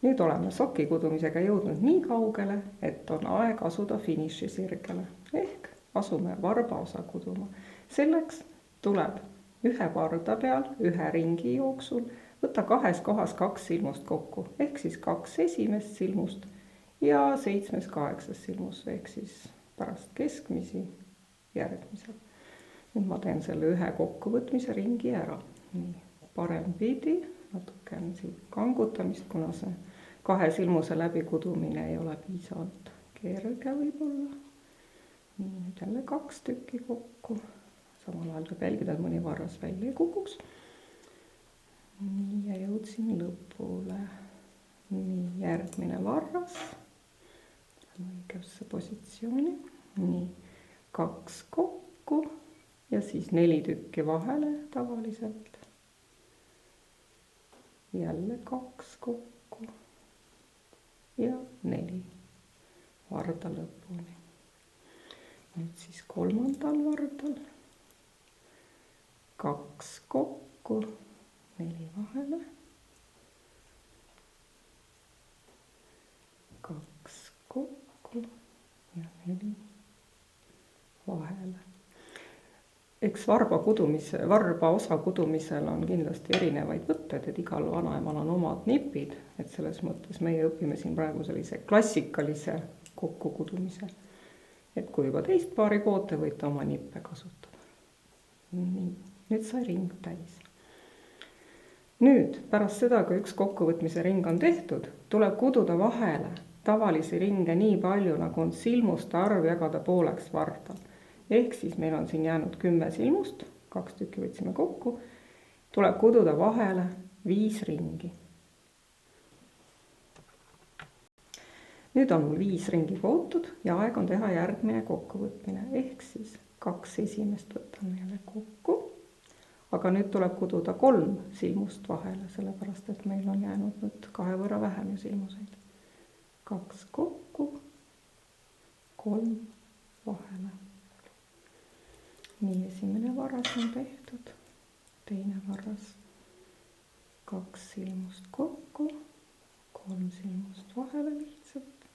Nüüd oleme soki kudumisega jõudnud nii kaugele, et on aeg asuda finišisirgele ehk asume varbaosa kuduma. Selleks tuleb ühe varda peal ühe ringi jooksul võtta kahes kohas 2 silmust kokku ehk siis 2 esimest silmust ja 7.–8. silmus ehk siis pärast keskmisi järgmisel. Nüüd ma teen selle ühe kokkuvõtmise ringi ära. Nii, parempidi natuke on siin kangutamist, kuna see 2 silmuse läbikudumine ei ole piisavalt kerge võib-olla. Nii, nüüd jälle 2 tükki kokku. Samal ajal tuleb jälgida, et mõni varras välja ei kukuks. Nii, ja jõudsin lõpule. Nii, järgmine varras. Õigesse positsiooni. Nii, 2 kokku ja siis 4 tükki vahele tavaliselt. Jälle 2 kokku ja 4 varda lõpuni. Nüüd siis 3. vardal 2 kokku, 4 vahele, 2 kokku ja 4 vahele. Eks varba osa kudumisel on kindlasti erinevaid võtteid, et igal vanaemal on omad nipid, et selles mõttes meie õpime siin praegu sellise klassikalise kokkukudumise. Et kui juba teist paari koote, võite oma nippe kasutada. Nii, nüüd sai ring täis. Nüüd, pärast seda, kui üks kokkuvõtmise ring on tehtud, tuleb kududa vahele tavalisi ringe nii palju, nagu on silmuste arv jagada pooleks vardal. Ehk siis meil on siin jäänud 10 silmust, 2 tükki võtsime kokku, tuleb kududa vahele 5 ringi. Nüüd on mul 5 ringi kootud ja aeg on teha järgmine kokkuvõtmine, ehk siis 2 esimest võtame jälle kokku, aga nüüd tuleb kududa 3 silmust vahele, sellepärast et meil on jäänud nüüd 2 võrra vähem silmuseid. 2 kokku, 3 vahele. Nii, esimene varras on tehtud, teine varras 2 silmust kokku, 3 silmust vahele lihtsalt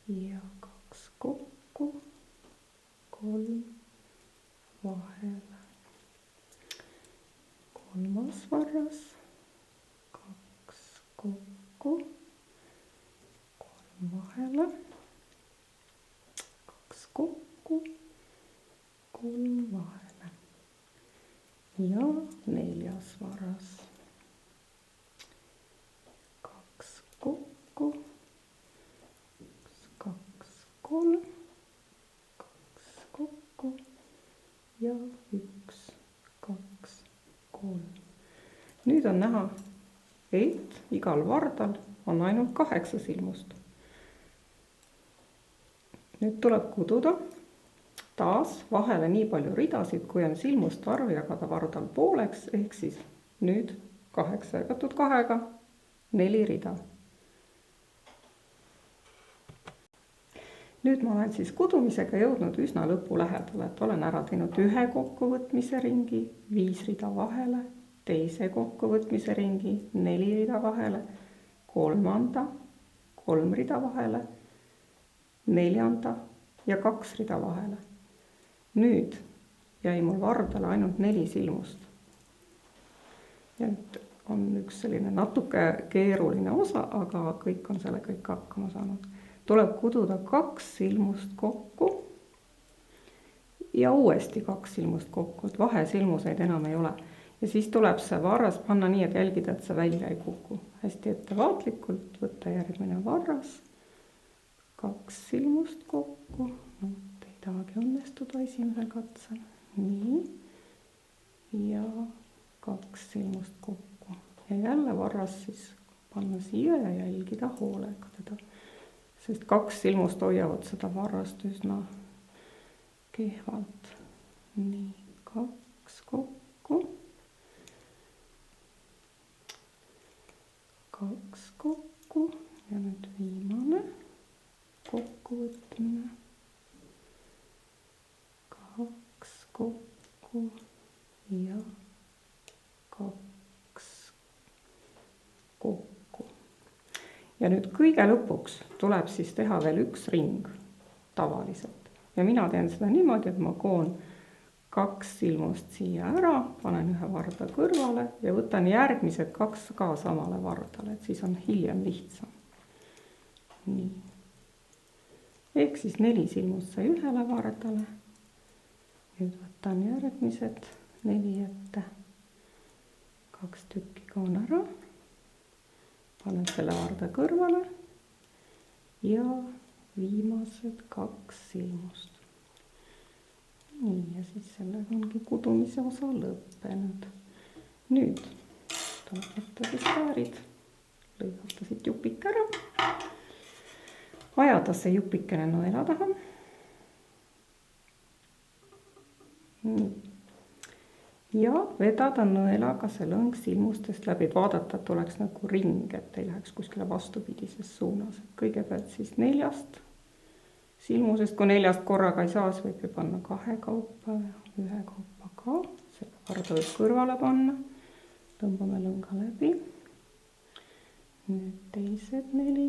ja 2 kokku, 3 vahele. 3. varras 2 kokku, 3 vahele, 2 kokku, 3 vahele ja 4. varras 2 kokku, 2, 3, 2 kokku ja 1, 2, 3. Nüüd on näha, et igal vardal on ainult 8 silmust. Nüüd tuleb kududa taas vahele nii palju ridasid, kui on silmuste arv jagada vardal pooleks, ehk siis nüüd 8 jagatud 2-ga 4 rida. Nüüd ma olen siis kudumisega jõudnud üsna lõpu lähedale, et olen ära teinud ühe kokkuvõtmise ringi, 5 rida vahele, teise kokkuvõtmise ringi, 4 rida vahele, 3., 3 rida vahele, 4. ja 2 rida vahele. Nüüd jäi mul vardale ainult 4 silmust. Ja nüüd on üks selline natuke keeruline osa, aga kõik on sellega ikka hakkama saanud. Tuleb kududa 2 silmust kokku ja uuesti 2 silmust kokku, et vahesilmuseid enam ei ole. Ja siis tuleb see varras panna nii, et jälgida, et see välja ei kuku. Hästi ettevaatlikult võtta järgmine varras, 2 silmust kokku, ei tahagi õnnestuda esimesel katsel. Nii, ja 2 silmust kokku. Ja jälle varras siis panna siia ja jälgida hoolega teda. Sest 2 silmust hoiavad seda varrast üsna kehvalt. Nii, 2 kokku. 2 kokku ja nüüd viimane kokkuvõtmine. 2 kokku ja 2 kokku. ja nüüd kõige lõpuks tuleb siis teha veel üks ring tavaliselt. Ja mina teen seda niimoodi, et ma koon 2 silmust siia ära, panen ühe varda kõrvale ja võtan järgmised 2 ka samale vardale, et siis on hiljem lihtsam. Nii. Ehk siis 4 silmust sai ühele vardale. Nüüd võtan järgmised 4 ette. 2 tükki koon ära. Panen selle varda kõrvale ja viimased 2 silmust. Nii, ja siis sellega ongi kudumise osa lõppenud. Nüüd tuleb võtta siis käärid, lõigata siit jupik ära, ajada see jupikene nõela taha. Nii. Ja vedada nõelaga see lõng silmustest läbi, et vaadata, et oleks nagu ring, et ei läheks kuskile vastupidises suunas. Kõigepealt siis 4 silmusest, kui 4 korraga ei saa, siis võib ju panna 2 kaupa ja 1 kaupa ka. Selle varda võib kõrvale panna. Tõmbame lõnga läbi. Nüüd teised 4.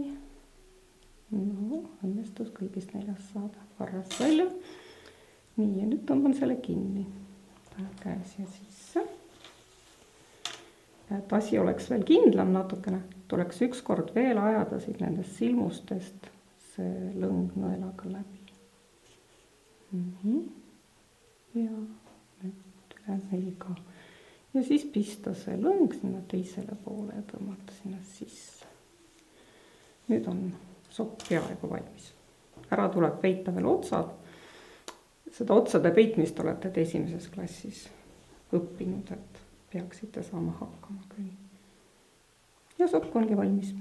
No, õnnestus kõigist 4 saada varrast välja. Nii, ja nüüd tõmban selle kinni. Käe siia sisse. Et asi oleks veel kindlam natukene, tuleks üks kord veel ajada siit nendest silmustest see lõng nõelaga läbi. Ja nüüd üle 4 ka. Ja siis pista see lõng sinna teisele poole ja tõmmata sinna sisse. Nüüd on sopp peaaegu valmis. Ära tuleb peita veel otsad. Seda otsade peitmist olete te 1. klassis õppinud, et peaksite saama hakkama küll. Ja sopp ongi valmis.